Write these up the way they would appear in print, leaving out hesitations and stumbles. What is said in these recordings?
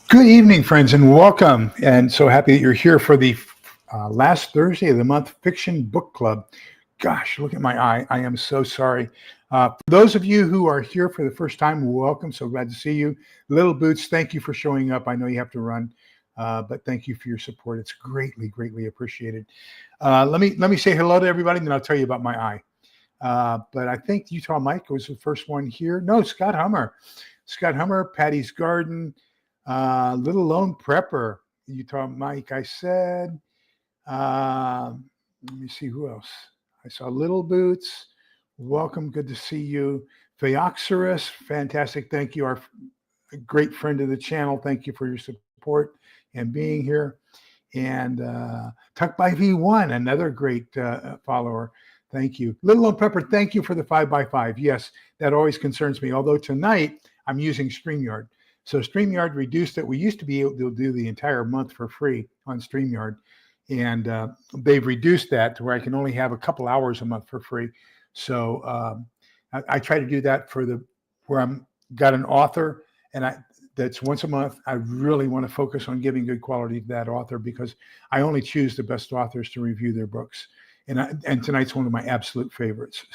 Good evening, friends, and welcome. And so happy that you're here for the last Thursday of the month Fiction Book Club. Gosh, look at my eye. I am so sorry. For those of you who are here for the first time, welcome. So glad to see you. Little Boots, thank you for showing up. I know you have to run, but thank you for your support. It's greatly, greatly appreciated. Let me say hello to everybody, and then I'll tell you about my eye. But I think Utah Mike was the first one here. No, Scott Hummer. Scott Hummer, Patty's Garden. Little Lone Prepper, Utah Mike, I said. Let me see who else. I saw Little Boots. Welcome. Good to see you. Phaeoxerus, fantastic. Thank you. Our great friend of the channel. Thank you for your support and being here. And Tuck by V1, another great follower. Thank you. Little Lone Prepper, thank you for the 5x5. Yes, that always concerns me. Although tonight I'm using StreamYard. So StreamYard reduced it. We used to be able to do the entire month for free on StreamYard. And they've reduced that to where I can only have a couple hours a month for free. So I try to do that for where I'm got an author and that's once a month. I really want to focus on giving good quality to that author because I only choose the best authors to review their books. And tonight's one of my absolute favorites.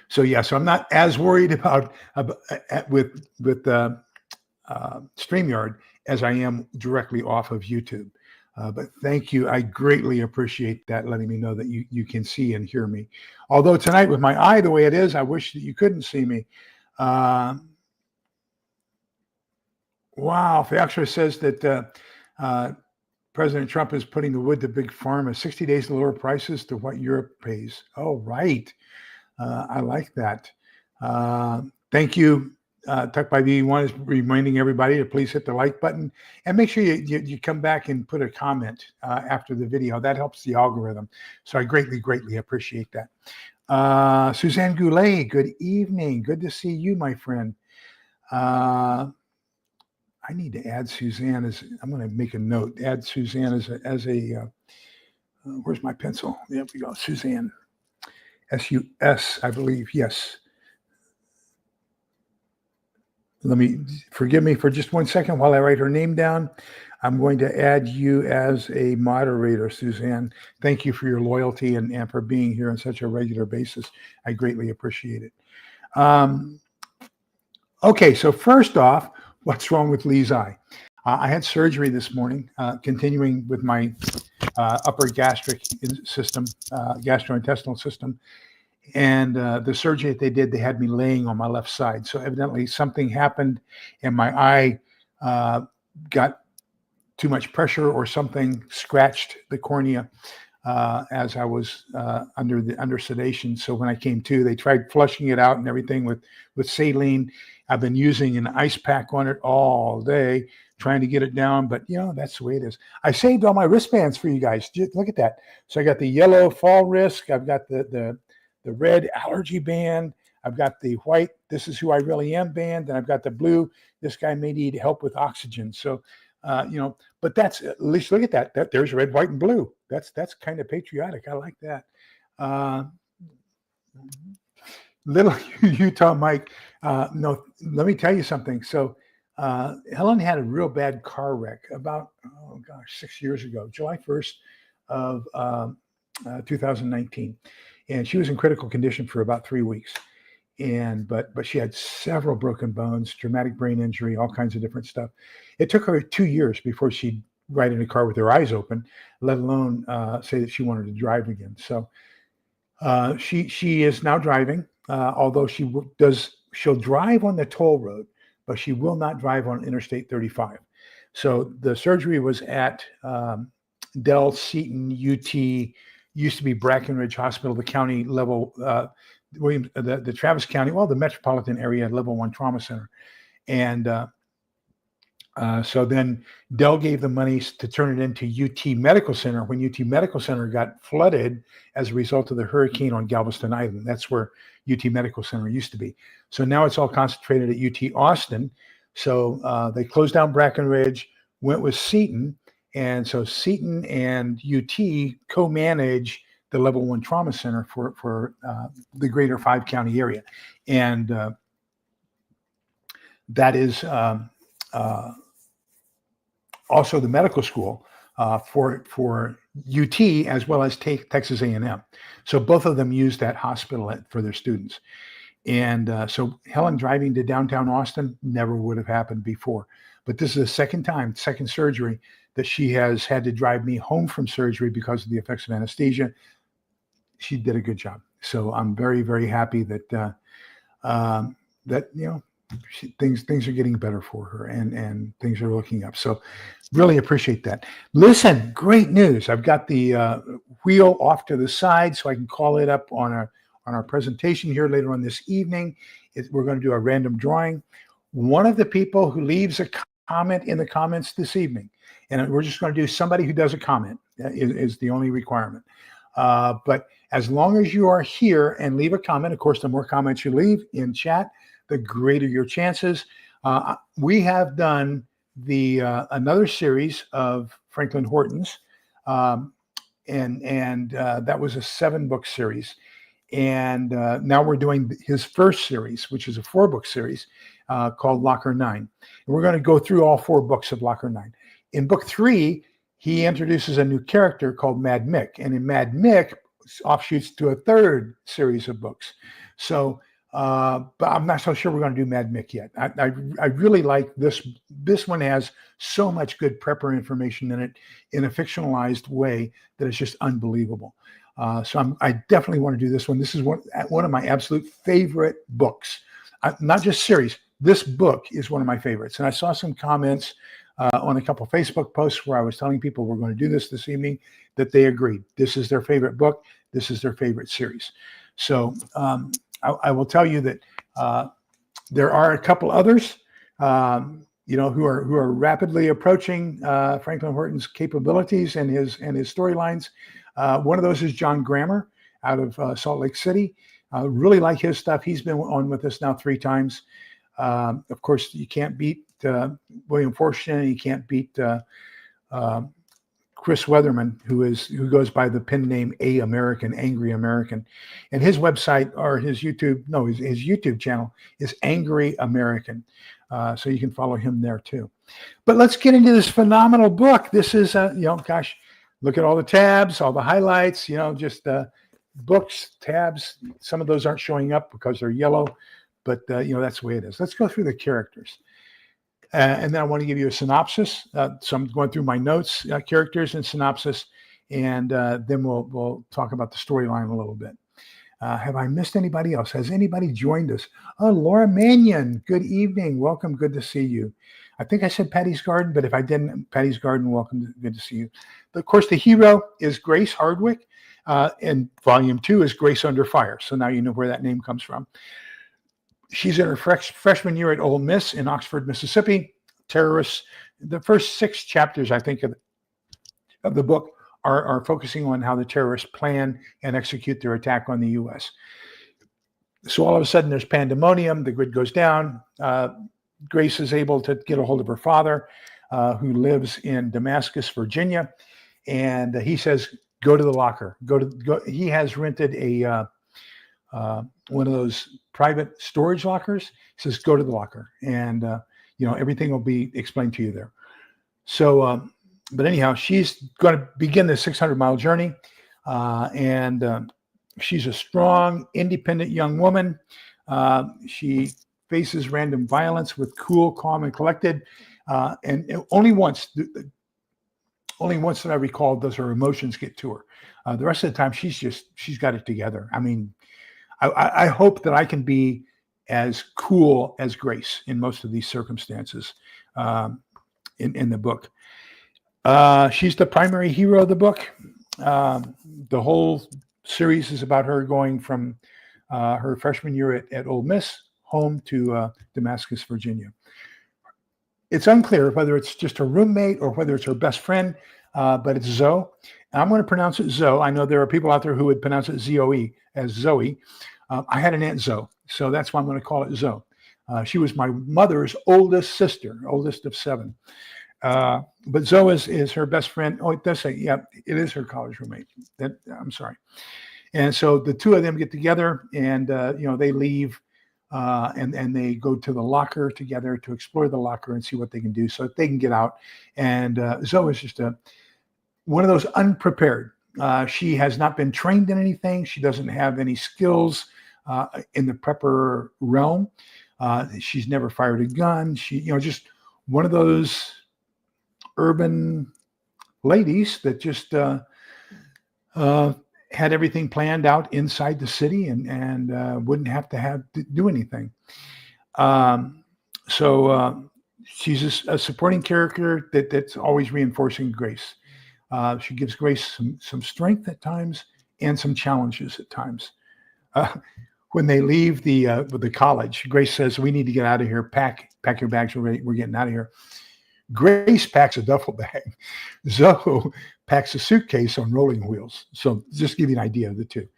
So yeah, so I'm not as worried about with StreamYard as I am directly off of YouTube. But thank you. I greatly appreciate that, letting me know that you can see and hear me. Although tonight with my eye the way it is, I wish that you couldn't see me. Wow, Fiaxra says that President Trump is putting the wood to big pharma, 60 days to lower prices to what Europe pays. Oh, right. I like that. Thank you. Tuck by V1 is reminding everybody to please hit the like button and make sure you come back and put a comment after the video. That helps the algorithm. So I greatly, greatly appreciate that. Suzanne Goulet, good evening. Good to see you, my friend. I need to add Suzanne I'm going to make a note. Add Suzanne as a where's my pencil? There we go. Suzanne. S-U-S, I believe. Yes. Forgive me for just 1 second while I write her name down. I'm going to add you as a moderator, Suzanne. Thank you for your loyalty and for being here on such a regular basis. I greatly appreciate it. Okay, so first off, what's wrong with Lee's eye? I had surgery this morning, continuing with my upper gastric system, gastrointestinal system. And the surgery that they did, they had me laying on my left side. So evidently something happened and my eye got too much pressure or something scratched the cornea as I was under sedation. So when I came to, they tried flushing it out and everything with saline. I've been using an ice pack on it all day, trying to get it down, but that's the way it is. I saved all my wristbands for you guys. Just look at that. So I got the yellow fall risk. I've got the red allergy band. I've got the white, this is who I really am band. And I've got the blue, this guy may need help with oxygen. So, but that's, at least look at that. There's red, white, and blue. That's kind of patriotic. I like that. Little Utah Mike. No, let me tell you something. So Helen had a real bad car wreck about, 6 years ago, July 1st of 2019. And she was in critical condition for about 3 weeks. But she had several broken bones, traumatic brain injury, all kinds of different stuff. It took her 2 years before she'd ride in a car with her eyes open, let alone say that she wanted to drive again. So she is now driving, although she'll drive on the toll road, but she will not drive on Interstate 35. So the surgery was at Dell Seton UT. Used to be Brackenridge Hospital, the county level, the Travis County, the metropolitan area level 1 trauma center. And so then Dell gave the money to turn it into UT Medical Center when UT Medical Center got flooded as a result of the hurricane on Galveston Island. That's where UT Medical Center used to be. So now it's all concentrated at UT Austin. So they closed down Brackenridge, went with Seton. And so Seton and UT co-manage the level 1 trauma center for the greater 5-county area. And that is also the medical school for UT as well as Texas A&M. So both of them use that hospital for their students. And so Helen driving to downtown Austin never would have happened before. But this is the second surgery that she has had to drive me home from surgery because of the effects of anesthesia. She did a good job. So I'm very, very happy that things are getting better for her and things are looking up. So really appreciate that. Listen, great news. I've got the wheel off to the side so I can call it up on our presentation here later on this evening. We're going to do a random drawing. One of the people who leaves a comment in the comments this evening, and we're just going to do somebody who does a comment is the only requirement. But as long as you are here and leave a comment, of course, the more comments you leave in chat, the greater your chances. We have done another series of Franklin Horton's, and that was a 7-book series. And now we're doing his first series, which is a 4-book series called Locker 9. And we're going to go through all 4 books of Locker 9. In book 3, he introduces a new character called Mad Mick. And in Mad Mick, offshoots to a 3rd series of books. So, but I'm not so sure we're going to do Mad Mick yet. I really like this. This one has so much good prepper information in it in a fictionalized way that is just unbelievable. So I definitely want to do this one. This is one of my absolute favorite books, not just series. This book is one of my favorites. And I saw some comments on a couple of Facebook posts where I was telling people we're going to do this evening, that they agreed. This is their favorite book. This is their favorite series. So I will tell you that there are a couple others, who are rapidly approaching Franklin Horton's capabilities and his storylines. One of those is John Grammer out of Salt Lake City. Really like his stuff. He's been on with us now 3 times. Of course, you can't beat William Forstchen. You can't beat Chris Weatherman, who goes by the pen name Angry American. And his website or his YouTube channel is Angry American. So you can follow him there too. But let's get into this phenomenal book. This is, look at all the tabs, all the highlights, just books, tabs. Some of those aren't showing up because they're yellow, but that's the way it is. Let's go through the characters. And then I want to give you a synopsis. So I'm going through my notes, characters and synopsis, and then we'll talk about the storyline a little bit. Have I missed anybody else? Has anybody joined us? Oh, Laura Mannion, good evening. Welcome. Good to see you. I think I said Patty's Garden, but if I didn't, Patty's Garden, welcome. Good to see you. But of course, the hero is Grace Hardwick, and volume 2 is Grace Under Fire. So now you know where that name comes from. She's in her freshman year at Ole Miss in Oxford, Mississippi. Terrorists. The first 6 chapters, I think, of the book are focusing on how the terrorists plan and execute their attack on the U.S. So all of a sudden, there's pandemonium. The grid goes down. Grace is able to get a hold of her father, who lives in Damascus, Virginia, and he says, "Go to the locker. Go." He has rented a one of those private storage lockers. He says, "Go to the locker, and everything will be explained to you there." So, but anyhow, she's going to begin this 600-mile journey, and she's a strong, independent young woman. She faces random violence with cool, calm, and collected. And only once that I recall does her emotions get to her. The rest of the time, she's got it together. I mean, I hope that I can be as cool as Grace in most of these circumstances in the book. She's the primary hero of the book. The whole series is about her going from her freshman year at Ole Miss home to Damascus, Virginia. It's unclear whether it's just her roommate or whether it's her best friend, but it's Zoe. I'm going to pronounce it Zoe. I know there are people out there who would pronounce it Z-O-E as Zoe. I had an Aunt Zoe, so that's why I'm going to call it Zoe. She was my mother's oldest sister, oldest of 7. But Zoe is her best friend. Oh, it does say, yeah, it is her college roommate. I'm sorry. And so the 2 of them get together, and they leave and they go to the locker together to explore the locker and see what they can do so that they can get out. And Zoe is just one of those unprepared. She has not been trained in anything. She doesn't have any skills in the prepper realm. She's never fired a gun. She, just one of those urban ladies that just had everything planned out inside the city and wouldn't have to do anything. So she's a supporting character that's always reinforcing Grace. She gives Grace some strength at times and some challenges at times. When they leave the college, Grace says, "We need to get out of here. Pack your bags. We're getting out of here." Grace packs a duffel bag. Zoe packs a suitcase on rolling wheels. So just give you an idea of the two.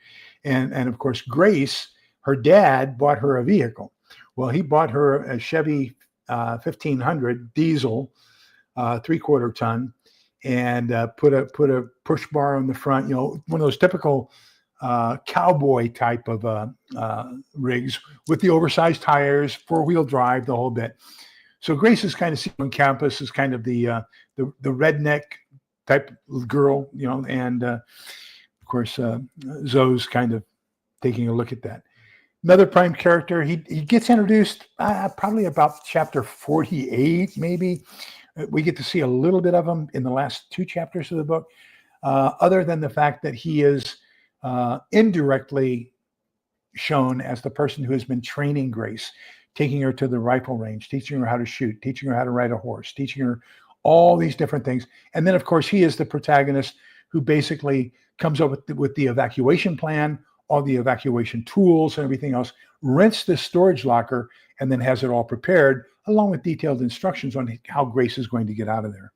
And of course, Grace, her dad bought her a vehicle. Well, he bought her a Chevy 1500 diesel, 3/4 ton, and put a push bar on the front. One of those typical cowboy type of rigs with the oversized tires, 4-wheel drive, the whole bit. So Grace is kind of seen on campus as kind of the redneck type girl, and of course Zoe's kind of taking a look at that. Another prime character, he gets introduced probably about chapter 48, maybe. We get to see a little bit of him in the last 2 chapters of the book, other than the fact that he is indirectly shown as the person who has been training Grace, taking her to the rifle range, teaching her how to shoot, teaching her how to ride a horse, teaching her all these different things. And then, of course, he is the protagonist who basically comes up with the evacuation plan, all the evacuation tools and everything else, rents this storage locker, and then has it all prepared, along with detailed instructions on how Grace is going to get out of there.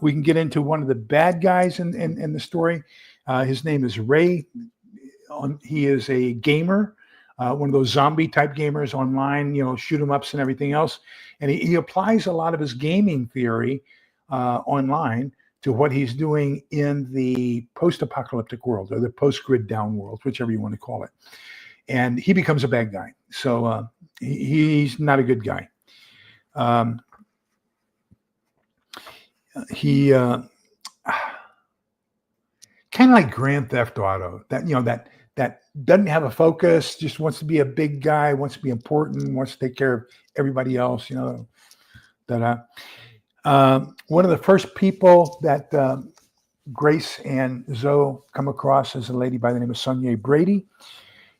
We can get into one of the bad guys in the story. His name is Ray. He is a gamer. One of those zombie type gamers online, shoot 'em ups and everything else. And he applies a lot of his gaming theory online to what he's doing in the post-apocalyptic world, or the post-grid down world, whichever you want to call it. And he becomes a bad guy. So he's not a good guy. He kind of like Grand Theft Auto, that doesn't have a focus, just wants to be a big guy, wants to be important, wants to take care of everybody else, one of the first people that Grace and Zoe come across is a lady by the name of Sonia Brady.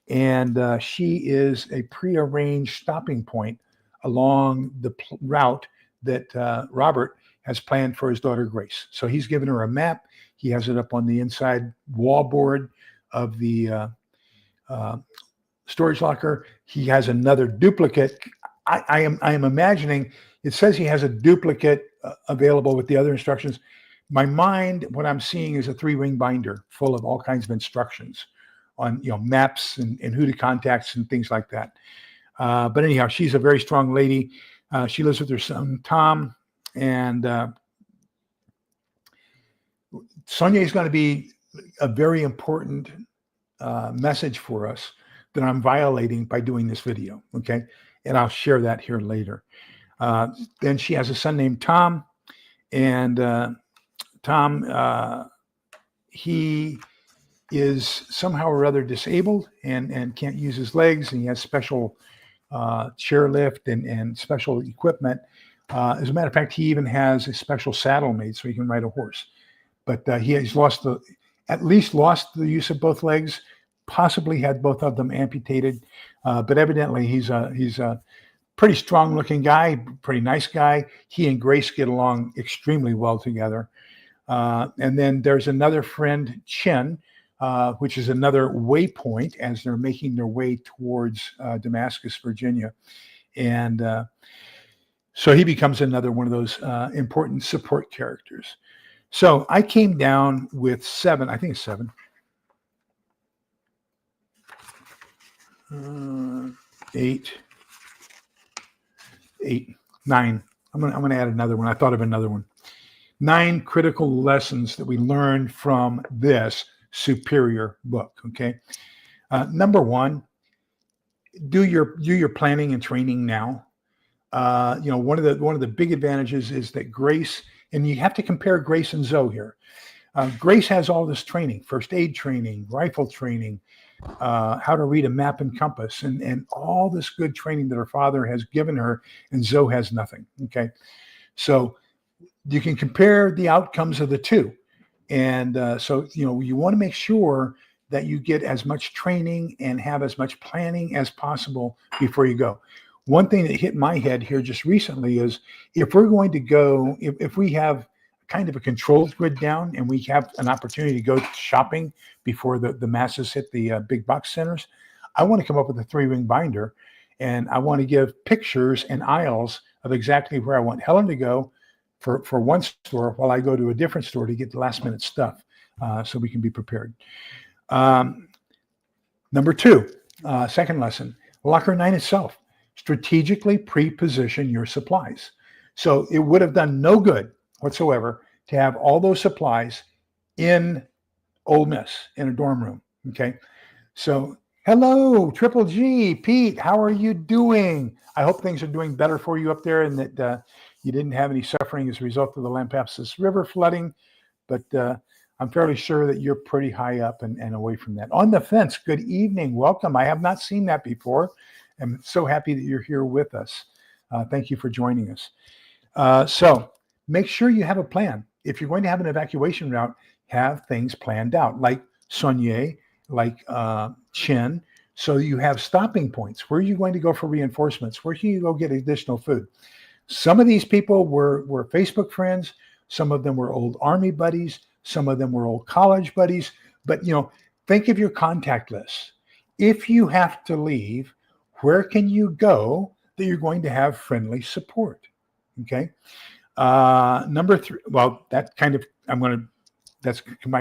And she is a prearranged stopping point along the route that Robert has planned for his daughter Grace. So he's given her a map. He has it up on the inside wallboard of the storage locker. He has another duplicate. I am imagining, it says he has a duplicate available with the other instructions. My mind, what I'm seeing is a 3-ring binder full of all kinds of instructions on maps and who to contact and things like that. But anyhow, she's a very strong lady. She lives with her son Tom, and Sonia is going to be a very important message for us that I'm violating by doing this video. Okay, and I'll share that here later. Then she has a son named Tom, and Tom, he is somehow or other disabled and can't use his legs, and he has special chairlift and special equipment. As a matter of fact, he even has a special saddle made so he can ride a horse. But he has at least lost the use of both legs, possibly had both of them amputated. But evidently he's a pretty strong looking guy, pretty nice guy. He and Grace get along extremely well together. And then there's another friend, Chin, which is another waypoint as they're making their way towards Damascus, Virginia. And so he becomes another one of those important support characters. So I came down with 7, I think it's 7. 8, 9. I'm gonna add another one. I thought of another one. 9 critical lessons that we learned from this superior book. Okay. Number 1, do your planning and training now. One of the big advantages is that Grace, and you have to compare Grace and Zoe here. Grace has all this training, first aid training, rifle training, how to read a map and compass, and all this good training that her father has given her, and Zoe has nothing. Okay, so you can compare the outcomes of the two, and so you want to make sure that you get as much training and have as much planning as possible before you go. One thing that hit my head here just recently is if we're going to go, if we have kind of a controlled grid down and we have an opportunity to go shopping before the masses hit the big box centers, I want to come up with a 3-ring binder, and I want to give pictures and aisles of exactly where I want Helen to go for one store while I go to a different store to get the last minute stuff, so we can be prepared. Number 2, second lesson, Locker 9 itself. Strategically pre-position your supplies. So it would have done no good whatsoever to have all those supplies in Ole Miss in a dorm room. Okay. So hello, Triple G, Pete, how are you doing? I hope things are doing better for you up there, and that you didn't have any suffering as a result of the Lampasas River flooding. But I'm fairly sure that you're pretty high up and away from that. On the Fence, good evening. Welcome. I have not seen that before. I'm so happy that you're here with us. Thank you for joining us. So make sure you have a plan. If you're going to have an evacuation route, have things planned out, like Sonia, like Chin, so you have stopping points. Where are you going to go for reinforcements? Where can you go get additional food? Some of these people were Facebook friends. Some of them were old Army buddies. Some of them were old college buddies. But, think of your contact list. If you have to leave, where can you go that you're going to have friendly support? Okay. Number 3, well, that's combined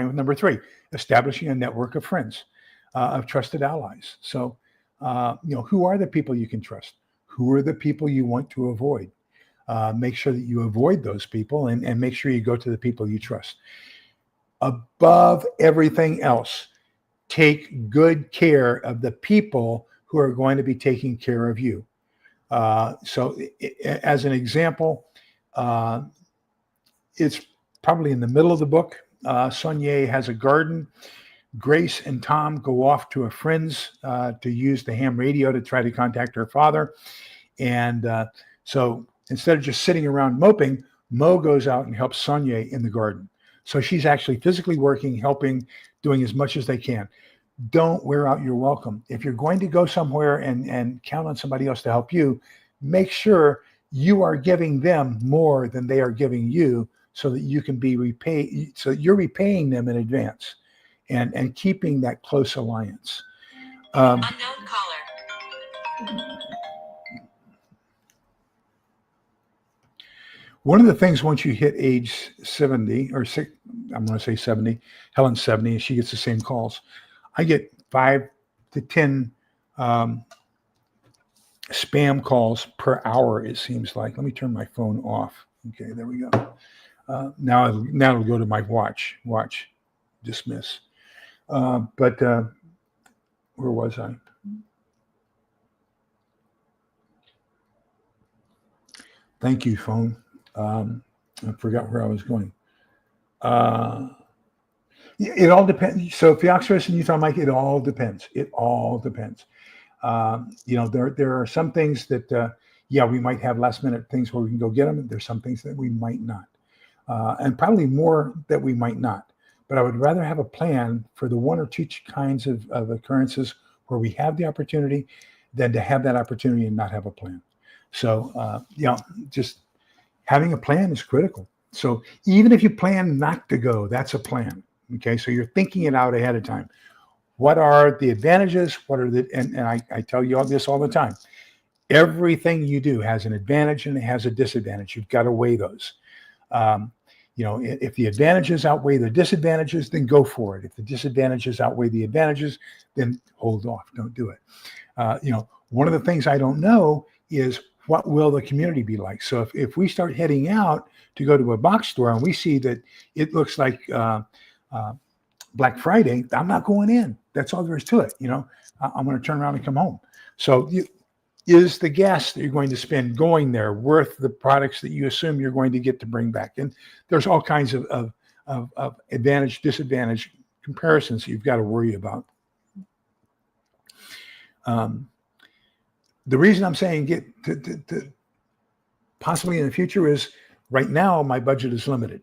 with number 3, establishing a network of friends, of trusted allies. So, who are the people you can trust? Who are the people you want to avoid? Make sure that you avoid those people and make sure you go to the people you trust. Above everything else, take good care of the people who are going to be taking care of you. So as an example, it's probably in the middle of the book. Sonia has a garden. Grace and Tom go off to a friend's to use the ham radio to try to contact her father. And so instead of just sitting around moping, Mo goes out and helps Sonia in the garden. So she's actually physically working, helping, doing as much as they can. Don't wear out your welcome. If you're going to go somewhere and count on somebody else to help you, make sure you are giving them more than they are giving you, so that you can be repaid. So you're repaying them in advance, and keeping that close alliance. Unknown caller. One of the things, once you hit age 70 or 6, I'm going to say 70, Helen's 70, and she gets the same calls. I get 5 to 10 spam calls per hour, it seems like. Let me turn my phone off. Okay, there we go. Now it'll go to my watch, dismiss. But where was I? Thank you, phone. I forgot where I was going. It all depends. So Theoxorus and Utah Mike, it all depends. It all depends. There are some things that, we might have last minute things where we can go get them. There's some things that we might not. And probably more that we might not. But I would rather have a plan for the 1 or 2 kinds of occurrences where we have the opportunity than to have that opportunity and not have a plan. So, just having a plan is critical. So even if you plan not to go, that's a plan. Okay, so you're thinking it out ahead of time. What are the advantages? And I tell you all this all the time. Everything you do has an advantage and it has a disadvantage. You've got to weigh those. If the advantages outweigh the disadvantages, then go for it. If the disadvantages outweigh the advantages, then hold off. Don't do it. One of the things I don't know is, what will the community be like? So if we start heading out to go to a box store and we see that it looks like Black Friday, I'm not going in. That's all there is to it. I'm going to turn around and come home. So is the gas that you're going to spend going there worth the products that you assume you're going to get to bring back? And there's all kinds of advantage, disadvantage comparisons you've got to worry about. The reason I'm saying get to possibly in the future is right now my budget is limited.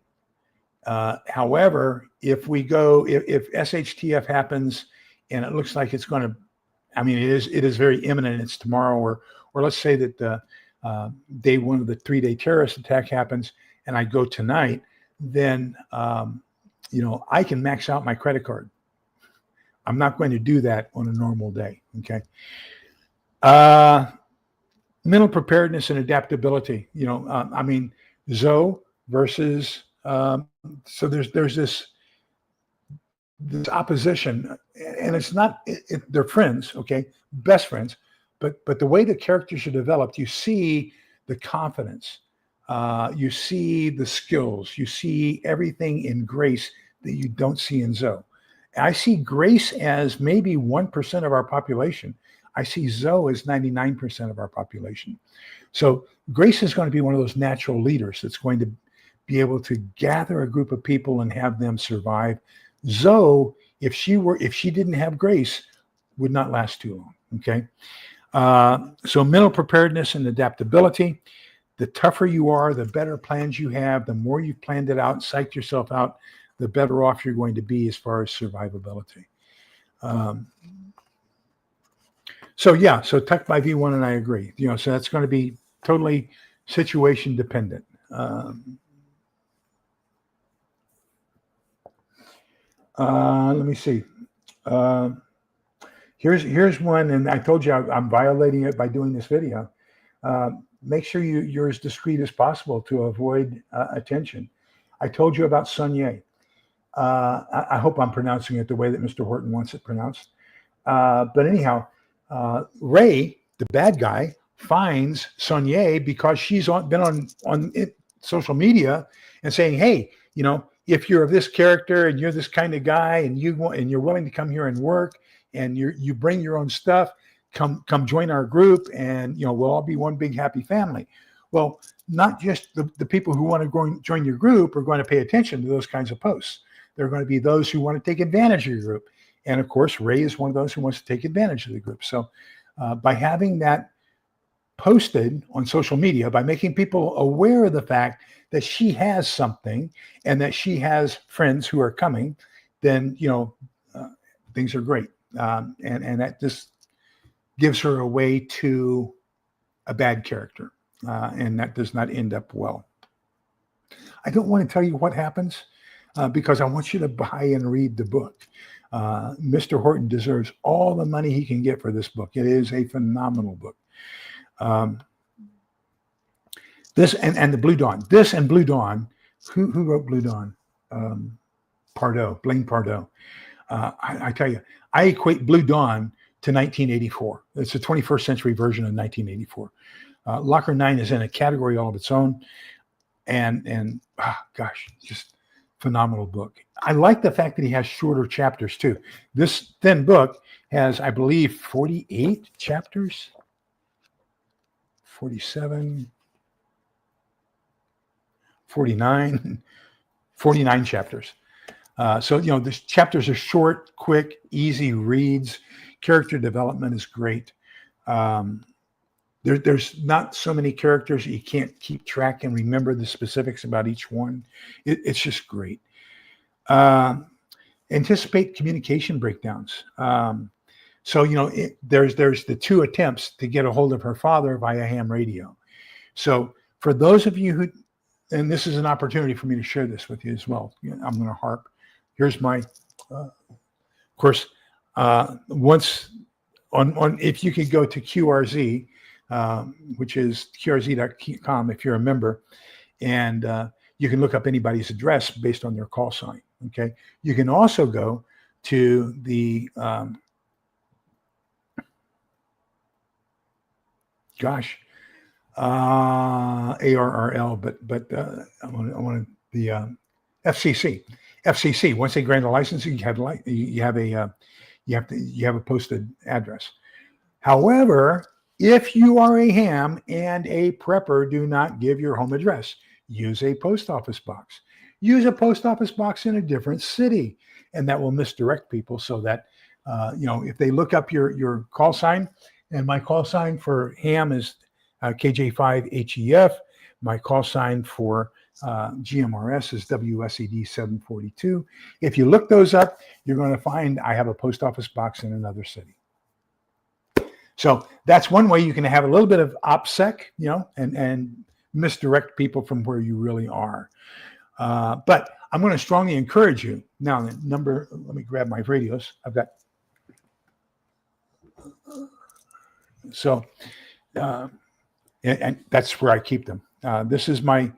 However, if SHTF happens and it looks like it's going to, I mean, it is very imminent. It's tomorrow, or let's say that day one of the 3-day terrorist attack happens, and I go tonight, then I can max out my credit card. I'm not going to do that on a normal day. Okay. Mental preparedness and adaptability. I mean, Zoe versus so there's this opposition, and it's not they're friends, okay, best friends, but the way the characters are developed, you see the confidence, you see the skills, you see everything in Grace that you don't see in Zoe. I see Grace as maybe 1% of our population. I see Zoe as 99% of our population. So Grace is going to be one of those natural leaders that's going to be able to gather a group of people and have them survive. Zoe, if she didn't have Grace, would not last too long. Okay. So mental preparedness and adaptability. The tougher you are, the better plans you have, the more you've planned it out, psyched yourself out, the better off you're going to be as far as survivability. So Tech by V1 and I agree. So that's going to be totally situation dependent. Let me see. Here's one, and I told you I'm violating it by doing this video. Make sure you're as discreet as possible to avoid attention. I told you about Sun Ye. I hope I'm pronouncing it the way that Mr. Horton wants it pronounced. But anyhow, Ray, the bad guy, finds Sun Ye because she's been on social media and saying, hey, if you're of this character and you're this kind of guy and you're willing to come here and work and you bring your own stuff, come join our group, and we'll all be one big happy family. Well, not just the people who want to join your group are going to pay attention to those kinds of posts. There are going to be those who want to take advantage of your group. And of course, Ray is one of those who wants to take advantage of the group. So by having that posted on social media, by making people aware of the fact that she has something and that she has friends who are coming, then, things are great. And that just gives her away to a bad character. And that does not end up well. I don't want to tell you what happens because I want you to buy and read the book. Mr. Horton deserves all the money he can get for this book. It is a phenomenal book. This and the Blue Dawn. This and Blue Dawn. Who wrote Blue Dawn? Blaine Pardoe. I tell you, I equate Blue Dawn to 1984. It's a 21st century version of 1984. Locker 9 is in a category all of its own, and just phenomenal book. I like the fact that he has shorter chapters too. This thin book has, I believe, 48 chapters, 47, 49 chapters. So the chapters are short, quick, easy reads. Character development is great. There's not so many characters that you can't keep track and remember the specifics about each one. It's just great. Anticipate communication breakdowns. There's the 2 attempts to get a hold of her father via ham radio. So for those of you who, and this is an opportunity for me to share this with you as well. I'm going to harp. Here's my, of course, once on if you could go to QRZ, which is QRZ.com if you're a member, and you can look up anybody's address based on their call sign. Okay. You can also go to the ARRL, but I want the FCC. Once they grant a license, you have a posted address. However, if you are a ham and a prepper, do not give your home address. Use a post office box. Use a post office box in a different city, and that will misdirect people so that, if they look up your call sign, and my call sign for ham is KJ5HEF. My call sign for GMRS is WSED 742. If you look those up, you're going to find I have a post office box in another city. So that's one way you can have a little bit of OPSEC, and misdirect people from where you really are. But I'm going to strongly encourage you. Now, let me grab my radios. I've got, and that's where I keep them. This is my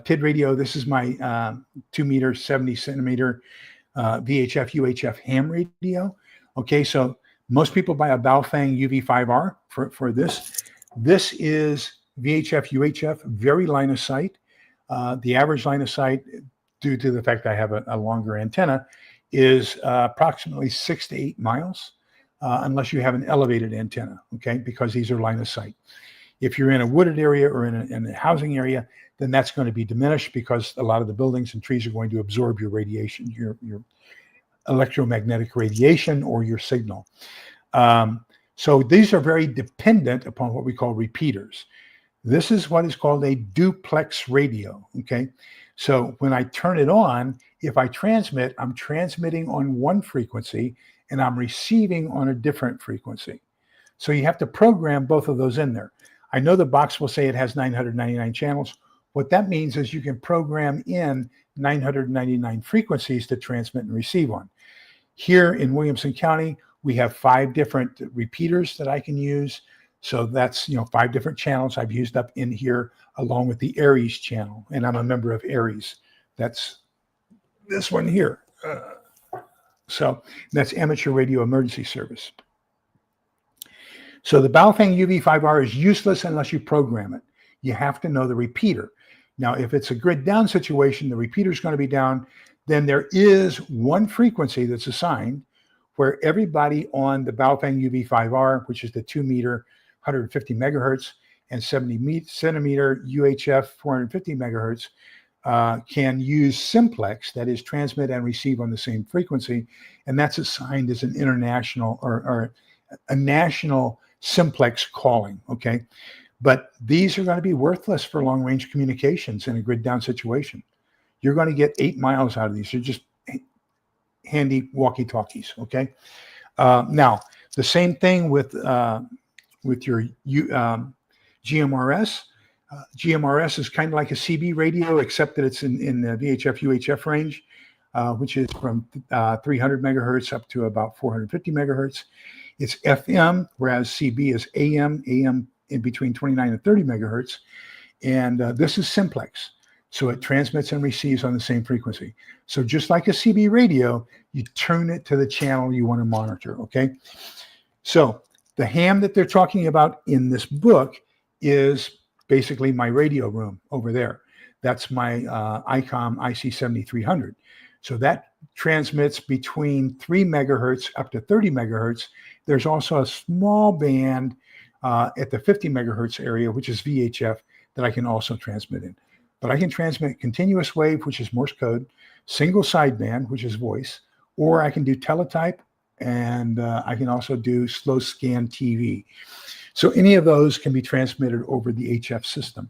TID radio. This is my 2 meter, 70 centimeter VHF, UHF ham radio. Okay, so most people buy a Baofeng UV5R for this. This is VHF, UHF, very line of sight. The average line of sight, due to the fact I have a longer antenna, is approximately 6 to 8 miles, unless you have an elevated antenna, okay, because these are line of sight. If you're in a wooded area or in a housing area, then that's going to be diminished because a lot of the buildings and trees are going to absorb your radiation, your electromagnetic radiation or your signal. So these are very dependent upon what we call repeaters. This is what is called a duplex radio, okay? So when I turn it on, if I transmit, I'm transmitting on one frequency and I'm receiving on a different frequency. So you have to program both of those in there. I know the box will say it has 999 channels. What that means is you can program in 999 frequencies to transmit and receive on. Here in Williamson County, we have 5 different repeaters that I can use. So that's 5 different channels I've used up in here, along with the Aries channel. And I'm a member of Aries. That's this one here. So that's Amateur Radio Emergency Service. So the Baofeng UV5R is useless unless you program it. You have to know the repeater. Now, if it's a grid down situation, the repeater is going to be down. Then there is one frequency that's assigned where everybody on the Baofeng UV5R, which is the 2 meter, 150 megahertz, and 70 centimeter UHF, 450 megahertz, can use simplex, that is transmit and receive on the same frequency. And that's assigned as an international or a national simplex calling, okay? But these are going to be worthless for long-range communications in a grid-down situation. You're going to get 8 miles out of these. They're just handy walkie-talkies, okay? Now, the same thing with your GMRS. GMRS is kind of like a CB radio, except that it's in the VHF, UHF range, which is from 300 megahertz up to about 450 megahertz. It's FM, whereas CB is AM in between 29 and 30 megahertz. And this is simplex. So it transmits and receives on the same frequency. So just like a CB radio, you turn it to the channel you want to monitor, okay? So the ham that they're talking about in this book is basically my radio room over there. That's my ICOM IC7300. So that transmits between 3 megahertz up to 30 megahertz. There's also a small band at the 50 megahertz area, which is VHF, that I can also transmit in. But I can transmit continuous wave, which is Morse code, single sideband, which is voice, or I can do teletype, and I can also do slow scan TV. So any of those can be transmitted over the HF system.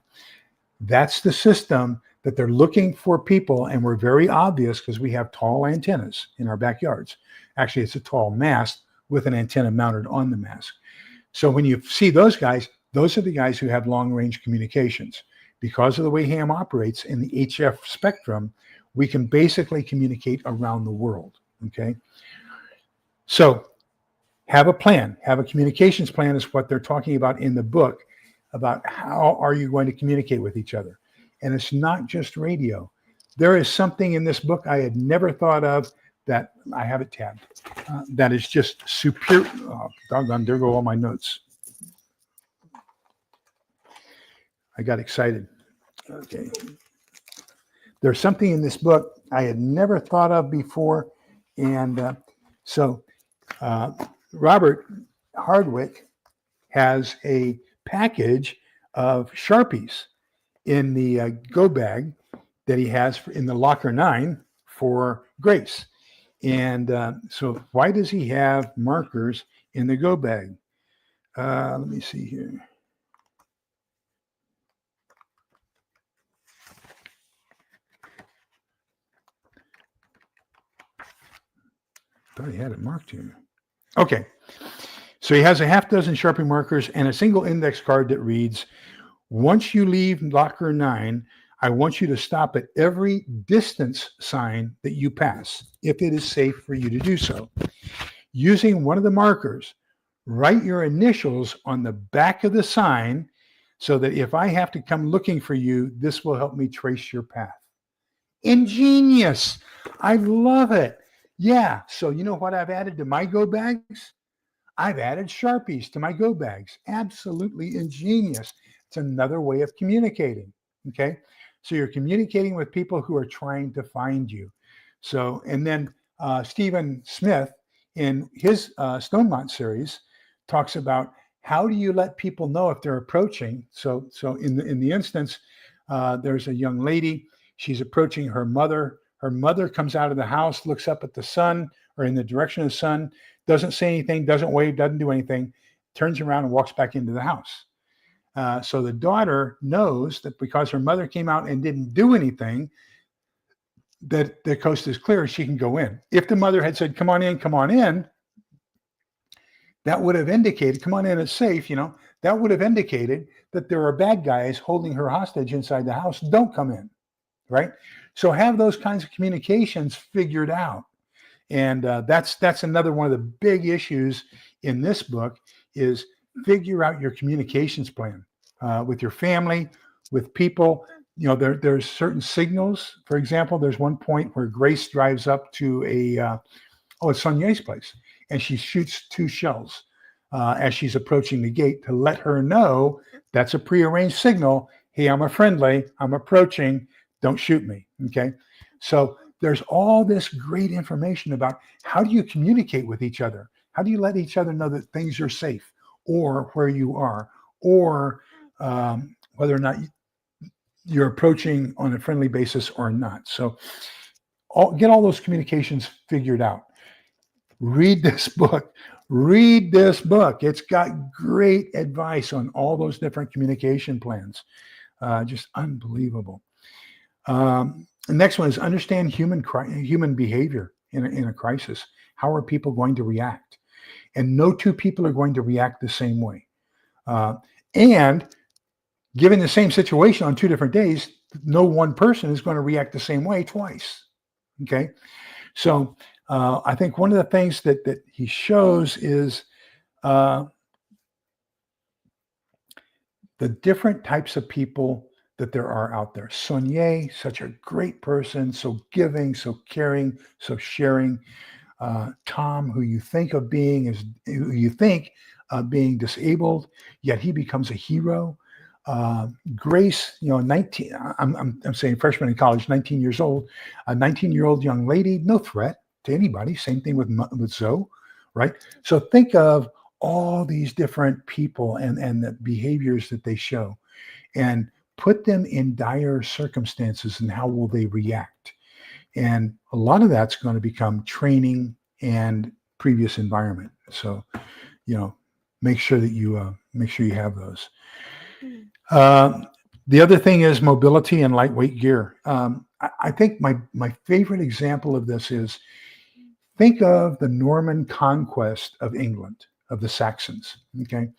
That's the system that they're looking for people, and we're very obvious because we have tall antennas in our backyards. Actually, it's a tall mast with an antenna mounted on the mast. So when you see those guys, those are the guys who have long-range communications. Because of the way ham operates in the HF spectrum, we can basically communicate around the world, okay? So have a plan. Have a communications plan is what they're talking about in the book, about how are you going to communicate with each other. And it's not just radio. There is something in this book I had never thought of that I have it tabbed. That is just superior. Oh, doggone, there go all my notes. I got excited. Okay. There's something in this book I had never thought of before. And so Robert Hardwick has a package of Sharpies in the go bag that he has in the locker 9 for Grace. And so why does he have markers in the go bag? Let me see here. Thought he had it marked here. Okay. So he has a half dozen Sharpie markers and a single index card that reads, once you leave locker 9, I want you to stop at every distance sign that you pass, if it is safe for you to do so. Using one of the markers, write your initials on the back of the sign so that if I have to come looking for you, this will help me trace your path. Ingenious. I love it. Yeah. So you know what I've added to my go bags? I've added Sharpies to my go bags. Absolutely ingenious. It's another way of communicating. Okay. So you're communicating with people who are trying to find you. So, and then Stephen Smith in his Stonemont series talks about how do you let people know if they're approaching. So in the instance, there's a young lady, she's approaching her mother. Her mother comes out of the house, looks up at the sun or in the direction of the sun, doesn't say anything, doesn't wave, doesn't do anything, turns around and walks back into the house. So the daughter knows that because her mother came out and didn't do anything, that the coast is clear, she can go in. If the mother had said, come on in, that would have indicated, come on in, it's safe, that would have indicated that there are bad guys holding her hostage inside the house. Don't come in, right? So have those kinds of communications figured out. And that's another one of the big issues in this book is figure out your communications plan with your family, with people. There's certain signals. For example, there's one point where Grace drives up to it's Sonia's place, and she shoots 2 shells as she's approaching the gate to let her know that's a prearranged signal. Hey, I'm approaching. Don't shoot me. Okay. So there's all this great information about how do you communicate with each other? How do you let each other know that things are safe or where you are or whether or not you're approaching on a friendly basis or not. So get all those communications figured out. Read this book. It's got great advice on all those different communication plans. Just unbelievable. The next one is understand human behavior in a crisis. How are people going to react? And no 2 people are going to react the same way. And given the same situation on 2 different days, no one person is going to react the same way twice. Okay. So I think one of the things that he shows is the different types of people that there are out there. Sonia, such a great person, so giving, so caring, so sharing. Tom, who you think being disabled, yet he becomes a hero. Grace, 19, I'm saying freshman in college, 19 years old, a 19-year-old young lady, no threat to anybody. Same thing with Zoe, right? So think of all these different people and the behaviors that they show, and put them in dire circumstances and how will they react. And a lot of that's going to become training and previous environment. So, make sure that you have those. The other thing is mobility and lightweight gear. I think my favorite example of this is, think of the Norman conquest of England, of the Saxons. Okay.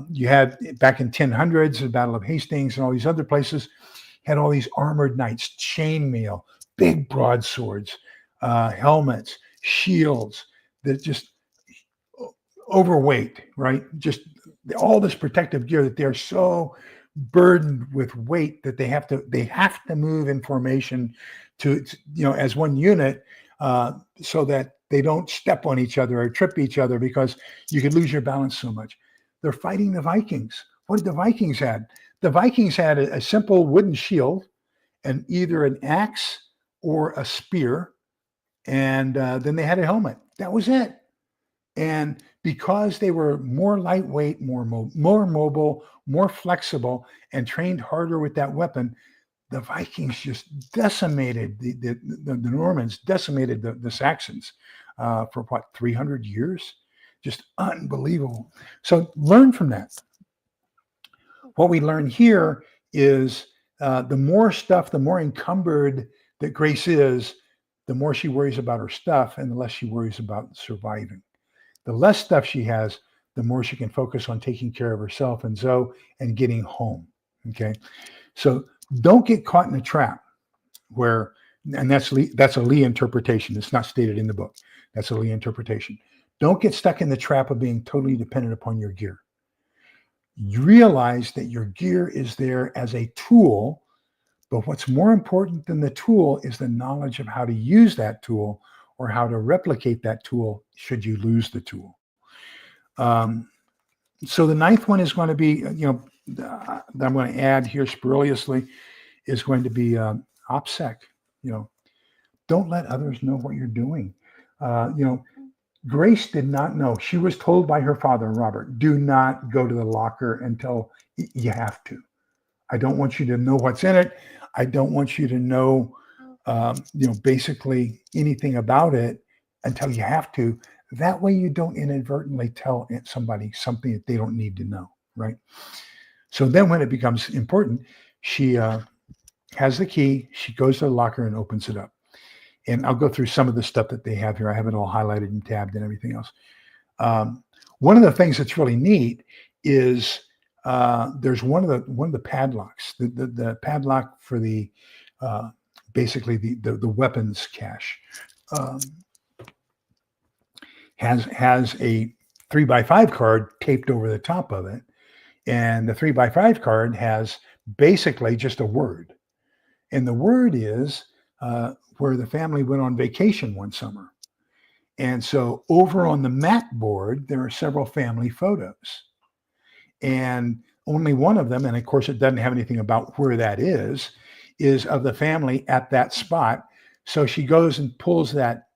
You had back in 1000s, the Battle of Hastings and all these other places, had all these armored knights, chainmail, big broadswords, helmets, shields, that just overweight, right? Just all this protective gear that they're so burdened with weight that they have to move in formation to, as one unit, so that they don't step on each other or trip each other, because you could lose your balance so much. They're fighting the Vikings. What did the Vikings had? The Vikings had a simple wooden shield and either an axe or a spear, and then they had a helmet. That was it. And because they were more lightweight, more mobile, more flexible, and trained harder with that weapon, the Vikings just decimated the Normans, decimated the Saxons for what, 300 years? Just unbelievable. So learn from that. What we learn here is the more stuff, the more encumbered that Grace is, the more she worries about her stuff and the less she worries about surviving. The less stuff she has, the more she can focus on taking care of herself and Zoe and getting home. Okay. So don't get caught in a trap where, and that's a Lee interpretation. It's not stated in the book. That's a Lee interpretation. Don't get stuck in the trap of being totally dependent upon your gear. You realize that your gear is there as a tool, but what's more important than the tool is the knowledge of how to use that tool or how to replicate that tool should you lose the tool. So the ninth one is going to be, that I'm going to add here spuriously, is going to be OPSEC. Don't let others know what you're doing. Grace did not know. She was told by her father, Robert, do not go to the locker until you have to. I don't want you to know what's in it. I don't want you to know, basically anything about it until you have to. That way you don't inadvertently tell somebody something that they don't need to know, right? So then when it becomes important, she has the key. She goes to the locker and opens it up. And I'll go through some of the stuff that they have here. I have it all highlighted and tabbed and everything else. One of the things that's really neat is there's one of the padlocks, the padlock for the basically the weapons cache has a 3x5 card taped over the top of it, and the 3x5 card has basically just a word, and the word is where the family went on vacation one summer. And so over on the mat board, there are several family photos. And only one of them, and of course it doesn't have anything about where that is of the family at that spot. So she goes and pulls that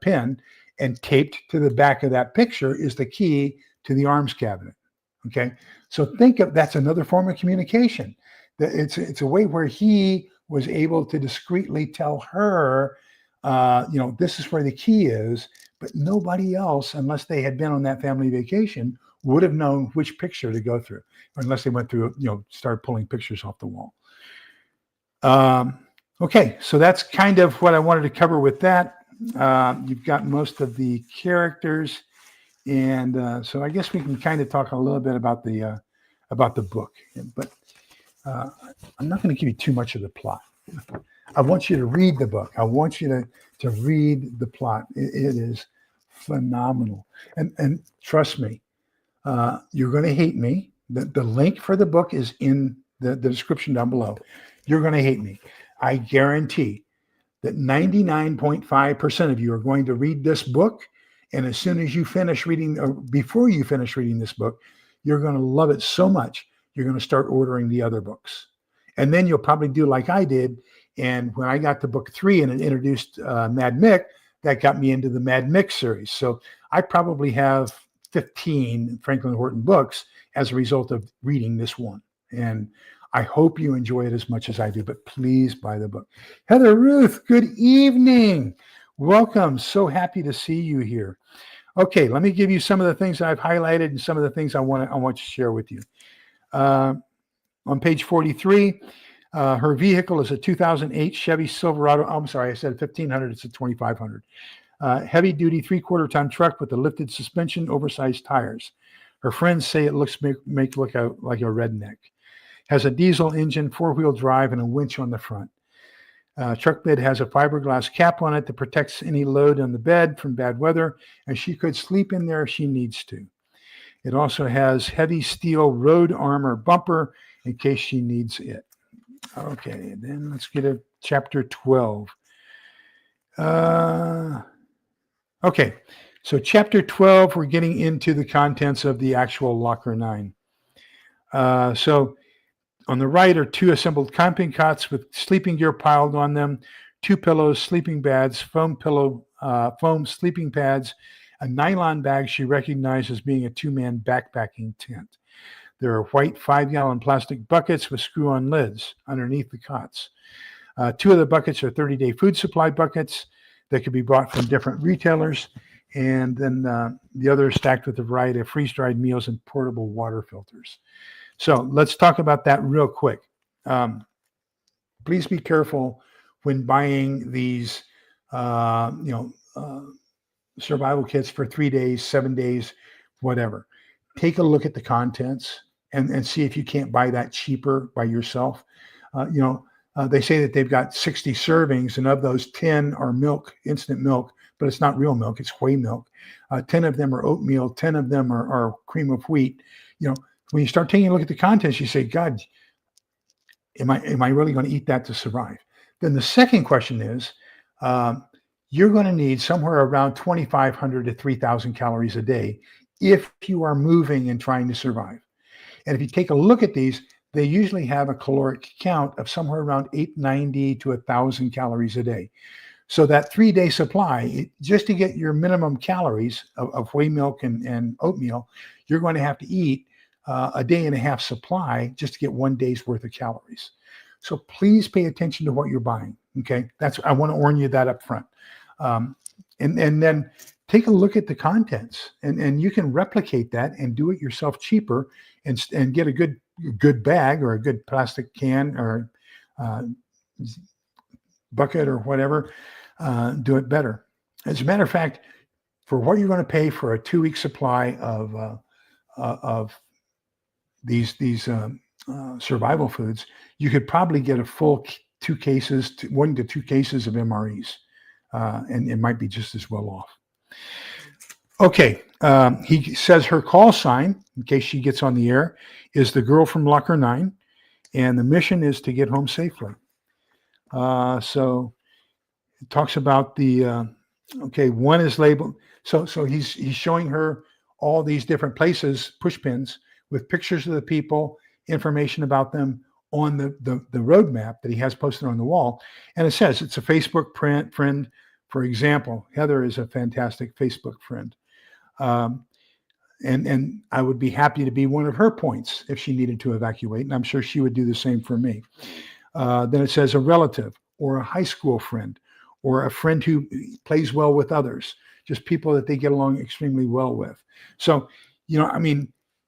pin, and taped to the back of that picture is the key to the arms cabinet. Okay. So think of, that's another form of communication. It's a way where he was able to discreetly tell her, this is where the key is, but nobody else, unless they had been on that family vacation, would have known which picture to go through, unless they went through, started pulling pictures off the wall. Okay, so that's kind of what I wanted to cover with that. You've got most of the characters, and so I guess we can kind of talk a little bit about the book, but I'm not going to give you too much of the plot. I want you to read the book. I want you to read the plot. It is phenomenal. And trust me, you're going to hate me. The link for the book is in the description down below. You're going to hate me. I guarantee that 99.5% of you are going to read this book. And as soon as you finish reading, or before you finish reading this book, you're going to love it so much, you're going to start ordering the other books. And then you'll probably do like I did. And when I got to book 3 and it introduced Mad Mick, that got me into the Mad Mick series. So I probably have 15 Franklin Horton books as a result of reading this one. And I hope you enjoy it as much as I do, but please buy the book. Heather Ruth, good evening. Welcome. So happy to see you here. Okay, let me give you some of the things I've highlighted and some of the things I want to share with you. On page 43, her vehicle is a 2008 Chevy Silverado. I'm sorry, I said 1500. It's a 2500. Heavy-duty 3/4 ton truck with a lifted suspension, oversized tires. Her friends say it looks make look like a redneck. Has a diesel engine, 4-wheel drive, and a winch on the front. Truck bed has a fiberglass cap on it that protects any load on the bed from bad weather, and she could sleep in there if she needs to. It also has heavy steel road armor bumper in case she needs it. Okay, then let's get to chapter 12. Okay, so chapter 12, we're getting into the contents of the actual Locker 9. So on the right are 2 assembled camping cots with sleeping gear piled on them, 2 pillows, sleeping bags, foam sleeping pads, A nylon bag she recognized as being a 2-man backpacking tent. There are white 5-gallon plastic buckets with screw-on lids underneath the cots. 2 of the buckets are 30-day food supply buckets that could be bought from different retailers. And then the other is stacked with a variety of freeze-dried meals and portable water filters. So let's talk about that real quick. Please be careful when buying these, survival kits for 3 days, 7 days, whatever. Take a look at the contents and see if you can't buy that cheaper by yourself. They say that they've got 60 servings, and of those 10 are milk, instant milk, but it's not real milk, it's whey milk. 10 of them are oatmeal, 10 of them are cream of wheat. When you start taking a look at the contents, you say, God, am I really going to eat that to survive? Then the second question is, you're going to need somewhere around 2,500 to 3,000 calories a day if you are moving and trying to survive. And if you take a look at these, they usually have a caloric count of somewhere around 890 to 1,000 calories a day. So that 3-day supply, just to get your minimum calories of whey milk and oatmeal, you're going to have to eat a day and a half supply just to get 1 day's worth of calories. So please pay attention to what you're buying. Okay, I want to warn you that up front. And then take a look at the contents, and you can replicate that and do it yourself cheaper, and get a good bag or a good plastic can or bucket or whatever. Do it better. As a matter of fact, for what you're going to pay for a 2-week supply of these survival foods, you could probably get a full 1 to 2 cases of MREs, and it might be just as well off. Okay, he says her call sign, in case she gets on the air, is the girl from Locker 9, and the mission is to get home safely. So it talks about one is labeled. So he's showing her all these different places, push pins, with pictures of the people, information about them on the roadmap that he has posted on the wall. And it says it's a Facebook friend. For example, Heather is a fantastic Facebook friend. And I would be happy to be one of her points if she needed to evacuate. And I'm sure she would do the same for me. Then it says a relative or a high school friend or a friend who plays well with others, just people that they get along extremely well with. So,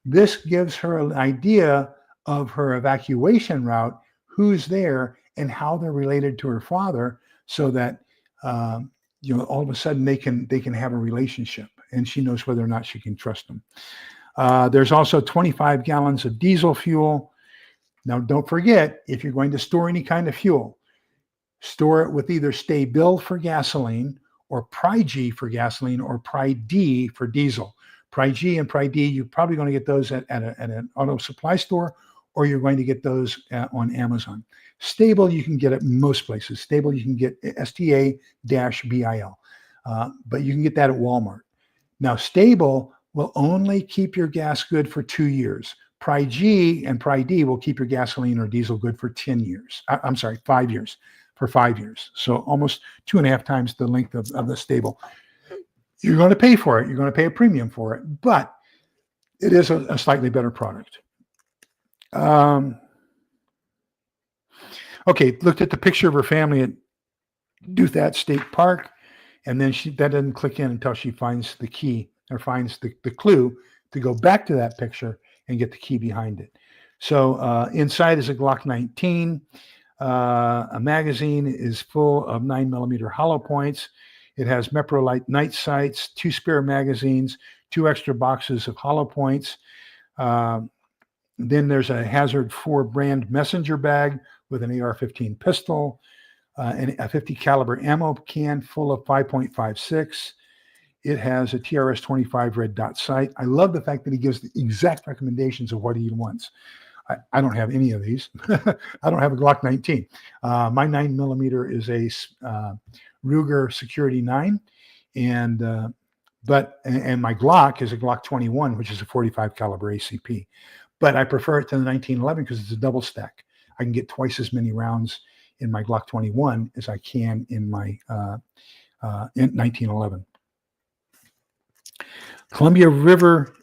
this gives her an idea of her evacuation route, who's there and how they're related to her father, so that, all of a sudden they can have a relationship, and she knows whether or not she can trust them. There's also 25 gallons of diesel fuel. Now, don't forget, if you're going to store any kind of fuel, store it with either Stay Bill for gasoline or Pri-G for gasoline or Pri-D for diesel. Pri-G and Pri-D, you're probably going to get those at an auto supply store, or you're going to get those on Amazon. Stable, you can get at most places. Stable, you can get STA-BIL, but you can get that at Walmart. Now, Stable will only keep your gas good for 2 years. Pri-G and Pri-D will keep your gasoline or diesel good for 5 years, for 5 years. So almost 2.5 times the length of the Stable. You're going to pay for it. You're going to pay a premium for it, but it is a slightly better product. Okay, looked at the picture of her family at Duthat State Park, and then that doesn't click in until she finds the key or finds the clue to go back to that picture and get the key behind it. So inside is a Glock 19. A magazine is full of 9mm hollow points. It has Meprolite night sights, 2 spare magazines, 2 extra boxes of hollow points. Then there's a Hazard 4 brand messenger bag with an AR-15 pistol, and a 50 caliber ammo can full of 5.56. It has a TRS-25 red dot sight. I love the fact that he gives the exact recommendations of what he wants. I don't have any of these. I don't have a Glock 19. My 9mm is a Ruger Security 9, and my Glock is a Glock 21, which is a 45 caliber ACP. But I prefer it to the 1911 because it's a double stack. I can get twice as many rounds in my Glock 21 as I can in my in 1911. Columbia River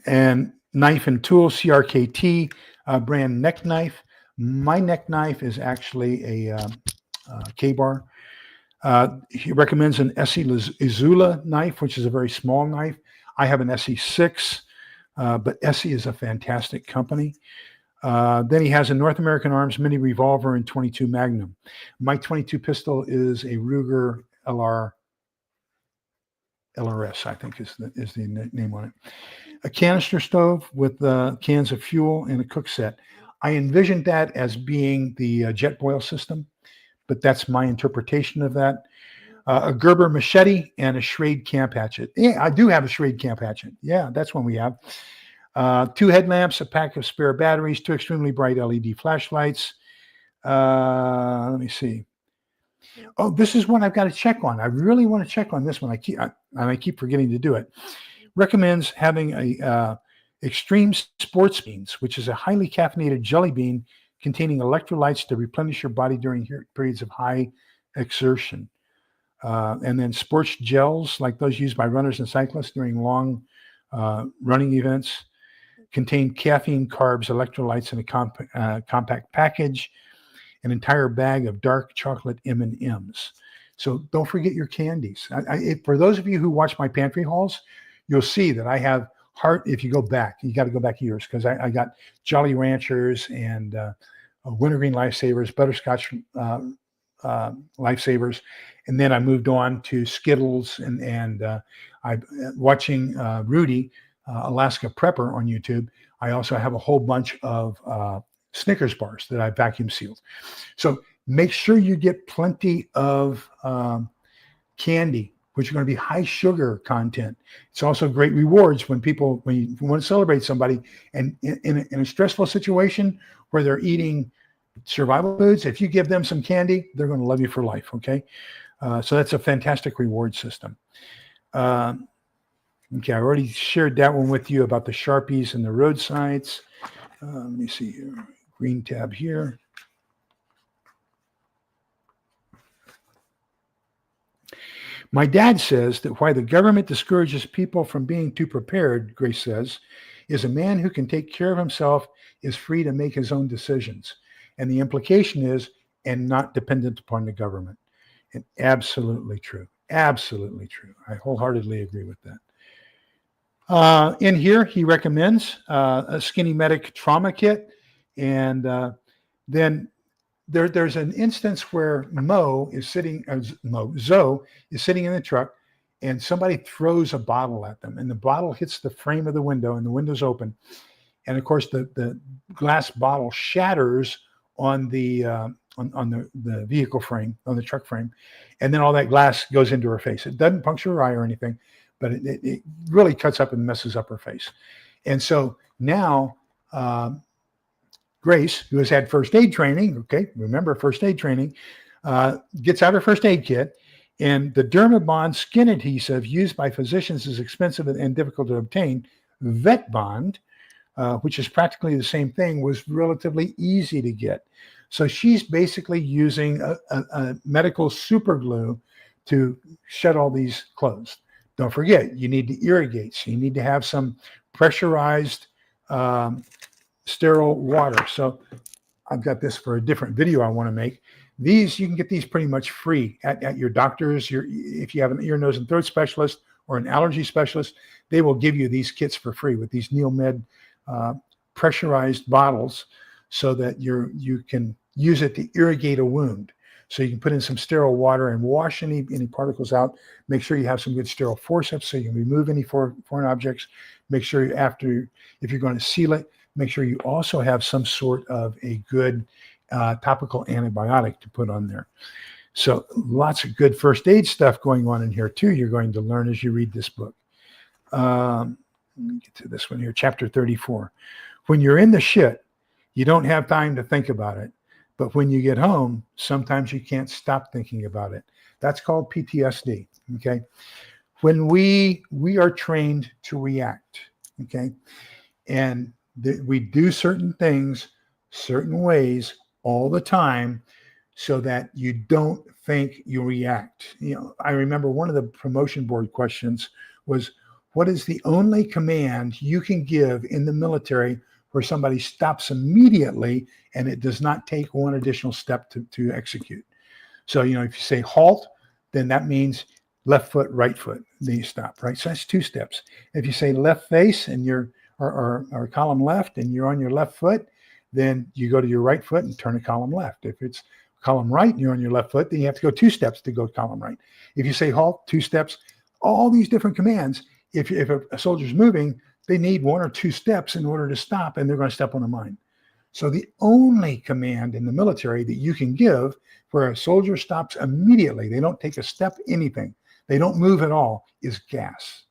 and Knife and Tool, CRKT brand neck knife. My neck knife is actually a K-bar. He recommends an Essie Izula knife, which is a very small knife. I have an Essie 6, but Essie is a fantastic company. Then he has a North American Arms mini revolver and 22 Magnum. My 22 pistol is a Ruger LRS, I think is the name on it. A canister stove with cans of fuel and a cook set. I envisioned that as being the jet boil system, but that's my interpretation of that. A Gerber machete and a Schrade camp hatchet. Yeah, I do have a Schrade camp hatchet. Yeah, that's one we have. 2 headlamps, a pack of spare batteries, 2 extremely bright LED flashlights. Let me see. Oh, this is one I've got to check on. I really want to check on this one. I keep forgetting to do it. Recommends having a extreme sports beans, which is a highly caffeinated jelly bean containing electrolytes to replenish your body during periods of high exertion. And then sports gels, like those used by runners and cyclists during long running events, contain caffeine, carbs, electrolytes in a compact package, an entire bag of dark chocolate M&Ms. So don't forget your candies. For those of you who watch my pantry hauls, you'll see that I have if you go back, you got to go back years, because I got Jolly Ranchers and Wintergreen Lifesavers, Butterscotch Lifesavers, and then I moved on to Skittles and I watching Rudy, Alaska Prepper on YouTube. I also have a whole bunch of Snickers bars that I vacuum sealed. So make sure you get plenty of candy, which are going to be high sugar content. It's also great rewards when you want to celebrate somebody and in a stressful situation where they're eating survival foods. If you give them some candy, they're going to love you for life. Okay. So that's a fantastic reward system. Okay. I already shared that one with you about the Sharpies and the roadsides. Let me see here. Green tab here. My dad says that why the government discourages people from being too prepared, Grace says, is a man who can take care of himself is free to make his own decisions. And the implication is, and not dependent upon the government. And absolutely true. Absolutely true. I wholeheartedly agree with that. In here, he recommends a Skinny Medic trauma kit. And then there's an instance where Zoe is sitting in the truck, and somebody throws a bottle at them, and the bottle hits the frame of the window, and the window's open. And of course, the glass bottle shatters on the vehicle frame, on the truck frame, and then all that glass goes into her face. It doesn't puncture her eye or anything, but it really cuts up and messes up her face. And so now Grace, who has had first aid training, okay, remember first aid training, gets out her first aid kit, and the Dermabond skin adhesive used by physicians is expensive and difficult to obtain. Vet Bond, which is practically the same thing, was relatively easy to get. So she's basically using a medical super glue to shut all these closed. Don't forget, you need to irrigate. So you need to have some pressurized sterile water. So I've got this for a different video I want to make. These, you can get these pretty much free at your doctor's. If you have an ear, nose, and throat specialist or an allergy specialist, they will give you these kits for free with these NeilMed pressurized bottles, so that you can use it to irrigate a wound. So you can put in some sterile water and wash any particles out. Make sure you have some good sterile forceps so you can remove any foreign objects. Make sure if you're going to seal it, make sure you also have some sort of a good topical antibiotic to put on there. So lots of good first aid stuff going on in here too. You're going to learn as you read this book. Let me get to this one here, chapter 34. When you're in the shit, you don't have time to think about it. But when you get home, sometimes you can't stop thinking about it. That's called PTSD, okay? When we are trained to react, okay? And we do certain things, certain ways all the time, so that you don't think, you react. I remember one of the promotion board questions was, What is the only command you can give in the military where somebody stops immediately and it does not take one additional step to execute? So, if you say halt, then that means left foot, right foot, then you stop, right? So that's 2 steps. If you say left face and or column left and you're on your left foot, then you go to your right foot and turn a column left. If it's column right and you're on your left foot, then you have to go 2 steps to go column right. If you say halt, 2 steps, all these different commands. If a soldier's moving, they need 1 or 2 steps in order to stop, and they're going to step on a mine. So the only command in the military that you can give where a soldier stops immediately, they don't take a step, anything, they don't move at all, is gas.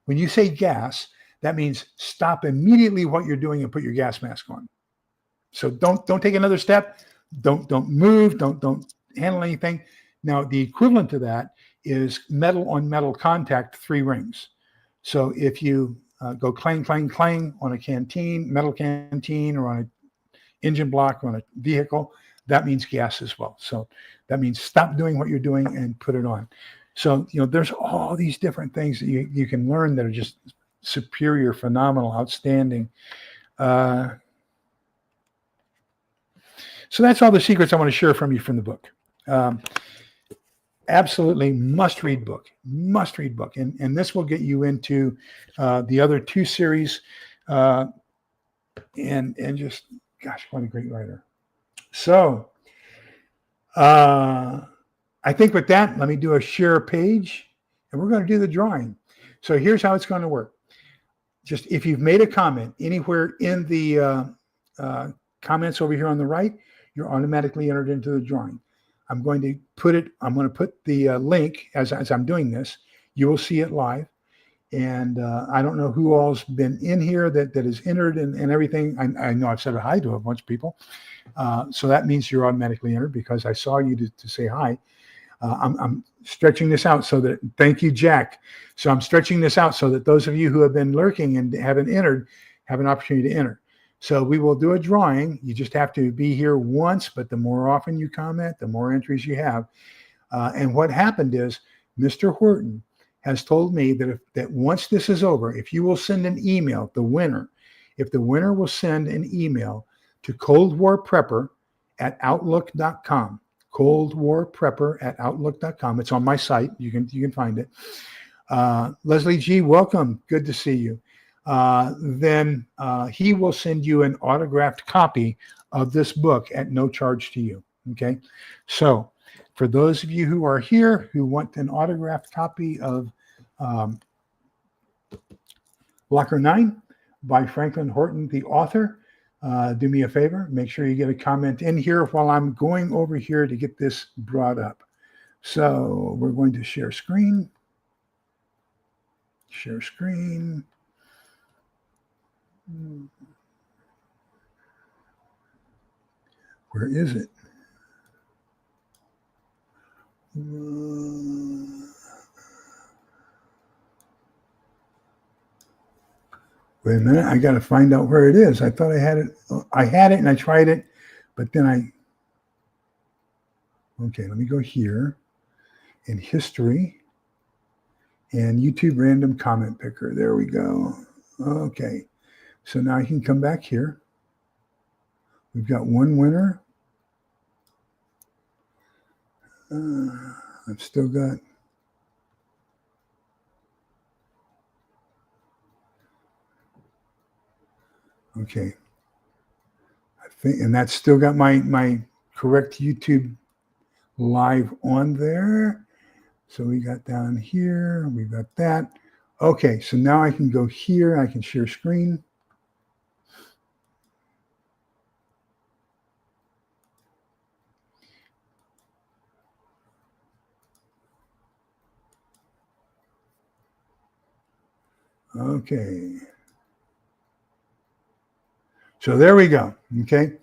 When you say gas, that means stop immediately what you're doing and put your gas mask on. So don't take another step. Don't move. Don't handle anything. Now, the equivalent to that is metal on metal contact, 3 rings. So if you go clang, clang, clang on a canteen, metal canteen, or on an engine block on a vehicle, that means gas as well. So that means stop doing what you're doing and put it on. So, there's all these different things that you can learn that are just superior, phenomenal, outstanding. So that's all the secrets I want to share from you from the book. Absolutely must read book. And this will get you into the other 2 series. And just, gosh, what a great writer. So I think with that, let me do a share page, and we're going to do the drawing. So here's how it's going to work. Just if you've made a comment anywhere in the comments over here on the right, you're automatically entered into the drawing. I'm going to put the link as I'm doing this. You will see it live. And I don't know who all's been in here that is entered and everything. I know I've said hi to a bunch of people. So that means you're automatically entered because I saw you to say hi. I'm stretching this out so that, thank you, Jack. So I'm stretching this out so that those of you who have been lurking and haven't entered have an opportunity to enter. So we will do a drawing. You just have to be here once, but the more often you comment, the more entries you have. And what happened is Mr. Horton has told me that once this is over, if you will send an email, if the winner will send an email to coldwarprepper@outlook.com, coldwarprepper@outlook.com. It's on my site. You can find it. Leslie G, welcome. Good to see you. Then he will send you an autographed copy of this book at no charge to you. Okay. So for those of you who are here who want an autographed copy of Locker 9 by Franklin Horton, the author, do me a favor. Make sure you get a comment in here while I'm going over here to get this brought up. So we're going to share screen. Share screen. Where is it? Wait a minute, I got to find out where it is. I thought I had it. I had it and I tried it, but then okay, let me go here in history and YouTube random comment picker. There we go. Okay, so now I can come back here. We've got one winner. I've still got. Okay. I think, and that's still got my correct YouTube live on there. So we got down here, we got that. Okay, so now I can go here, I can share screen. Okay. So there we go. Okay.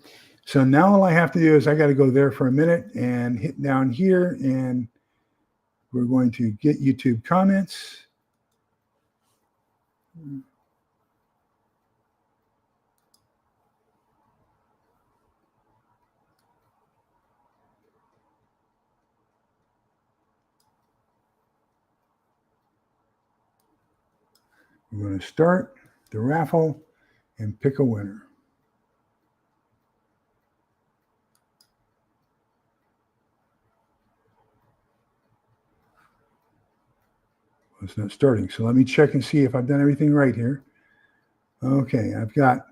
So now all I have to do is I got to go there for a minute and hit down here, and we're going to get YouTube comments. We're going to start the raffle and pick a winner. It's not starting. So let me check and see if I've done everything right here. Okay, I've got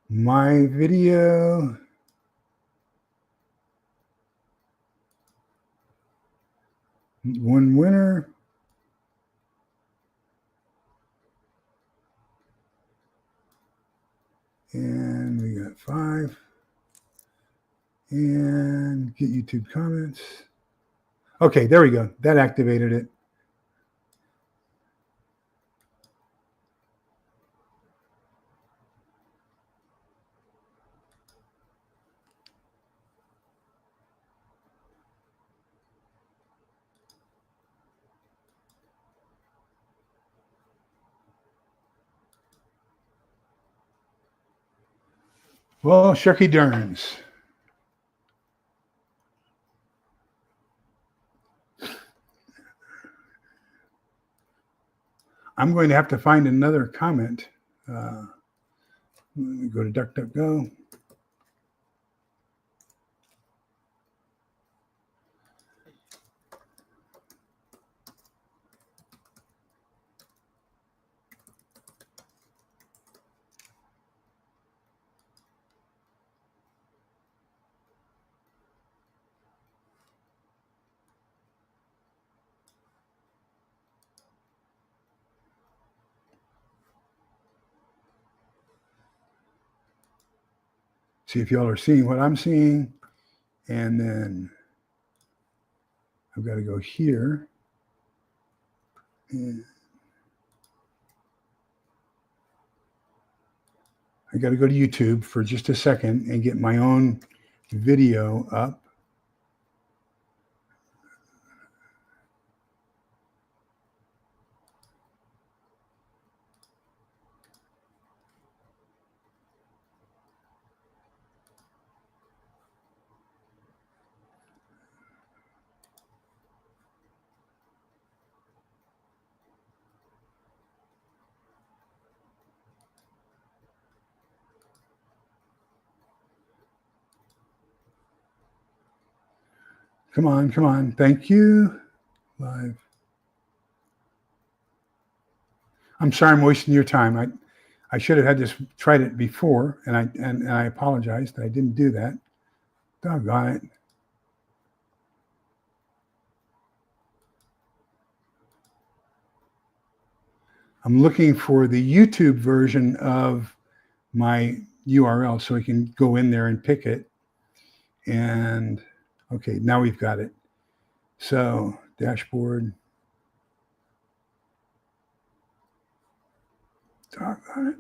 my video. One winner. And we got 5. And get YouTube comments. Okay, there we go. That activated it. Well, shucky durns. I'm going to have to find another comment. Let me go to DuckDuckGo. See if y'all are seeing what I'm seeing. And then I've got to go here. And I got to go to YouTube for just a second and get my own video up. Come on, come on. Thank you. Live. I'm sorry I'm wasting your time. I should have had this tried it before, and I apologized. I didn't do that. Doggone it. I'm looking for the YouTube version of my URL so I can go in there and pick it. And okay, now we've got it. So dashboard. Doggone it.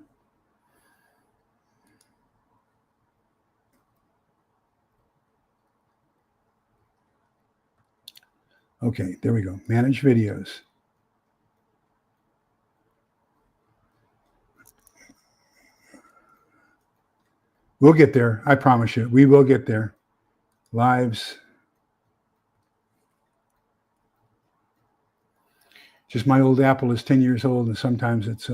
Okay, there we go. Manage videos. We'll get there. I promise you. We will get there. Lives. Just my old Apple is 10 years old, and sometimes it's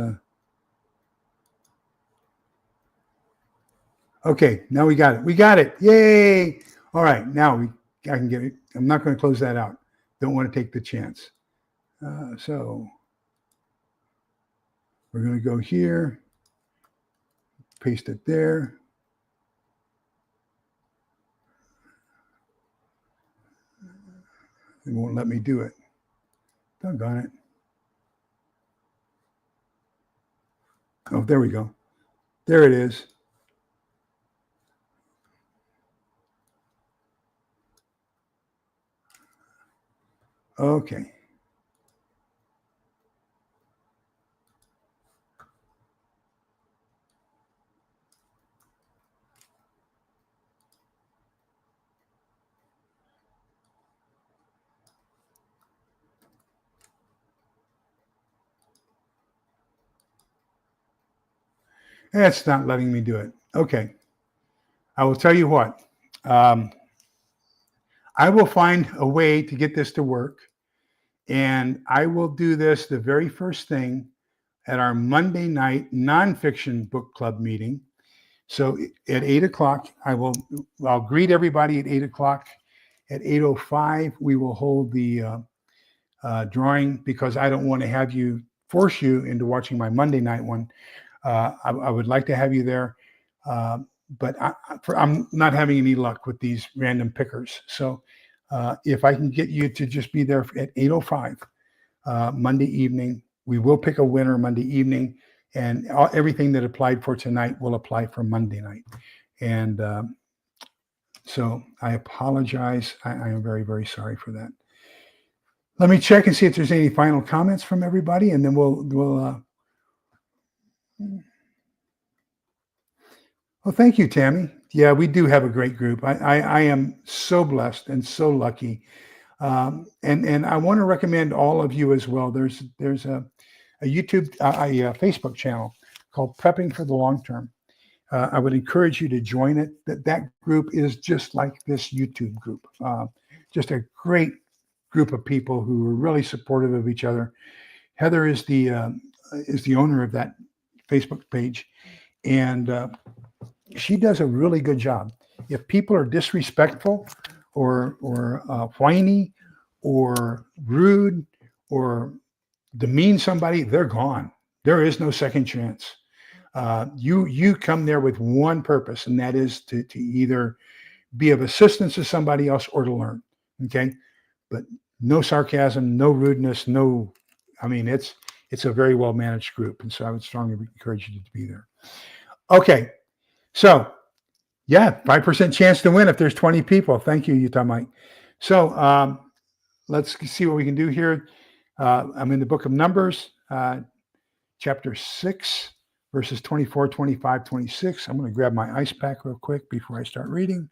okay, now we got it. We got it. Yay. All right, now I can get it. I'm not going to close that out. Don't want to take the chance. So we're going to go here, paste it there. It won't let me do it. Doggone it. Oh, there we go. There it is. Okay. It's not letting me do it. Okay. I will tell you what. I will find a way to get this to work. And I will do this the very first thing at our Monday night nonfiction book club meeting. So at 8 o'clock, I'll greet everybody at 8 o'clock. At 8:05, we will hold the drawing, because I don't want to force you into watching my Monday night one. I would like to have you there, but I'm not having any luck with these random pickers. So if I can get you to just be there at 8:05 Monday evening, we will pick a winner Monday evening, and everything that applied for tonight will apply for Monday night. And so I apologize. I am very, very sorry for that. Let me check and see if there's any final comments from everybody, and then we'll well, thank you, Tammy. Yeah, we do have a great group. I am so blessed and so lucky. And I want to recommend all of you as well. There's a YouTube, a Facebook channel called Prepping for the Long Term. I would encourage you to join it. That group is just like this YouTube group. Just a great group of people who are really supportive of each other. Heather is the owner of that Facebook page, and she does a really good job. If people are disrespectful or whiny or rude or demean somebody, they're gone. There is no second chance. You come there with one purpose, and that is to either be of assistance to somebody else or to learn. Okay, but no sarcasm, no rudeness, it's a very well managed group, and so I would strongly encourage you to be there. Okay, so yeah, 5% chance to win if there's 20 people. Thank you, Utah Mike. So let's see what we can do here. I'm in the book of Numbers, chapter 6, verses 24, 25, 26. I'm going to grab my ice pack real quick before I start reading.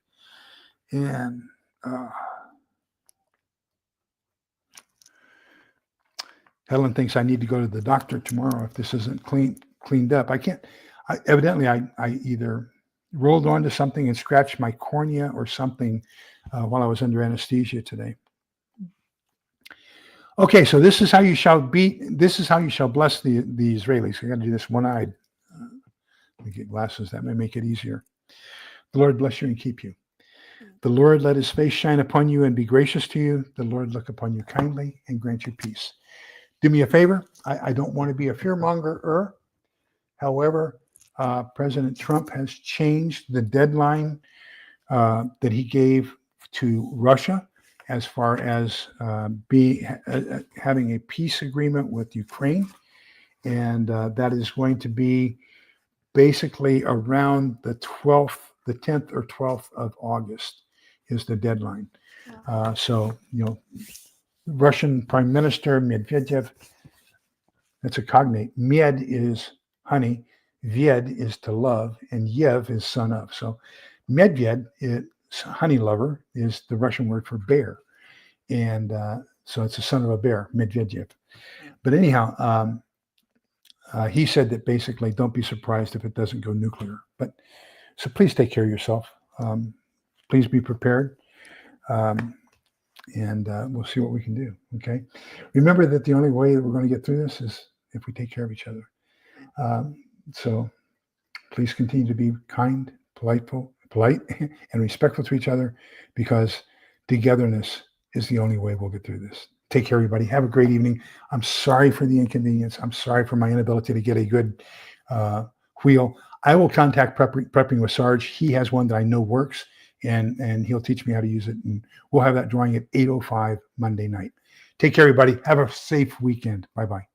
And Helen thinks I need to go to the doctor tomorrow if this isn't cleaned up. I can't. Evidently, I either rolled onto something and scratched my cornea or something while I was under anesthesia today. Okay, so this is how you shall bless the Israelis. I got to do this one-eyed. Let me get glasses. That may make it easier. The Lord bless you and keep you. The Lord let his face shine upon you and be gracious to you. The Lord look upon you kindly and grant you peace. Do me a favor. I don't want to be a fearmonger. However, President Trump has changed the deadline that he gave to Russia as far as having a peace agreement with Ukraine. And that is going to be basically around the 10th or 12th of August is the deadline. So, Russian Prime Minister Medvedev, that's a cognate. Med is honey, Ved is to love, and Yev is son of. So Medved, honey lover, is the Russian word for bear. And so it's a son of a bear, Medvedev. But anyhow, he said that basically don't be surprised if it doesn't go nuclear. But so please take care of yourself. Please be prepared. And we'll see what we can do. Okay. Remember that the only way that we're going to get through this is if we take care of each other. So please continue to be kind, polite, and respectful to each other, because togetherness is the only way we'll get through this. Take care, everybody. Have a great evening. I'm sorry for the inconvenience. I'm sorry for my inability to get a good wheel. I will contact Prepping with Sarge. He has one that I know works, and he'll teach me how to use it. And we'll have that drawing at 8:05 Monday night. Take care, everybody. Have a safe weekend. Bye-bye.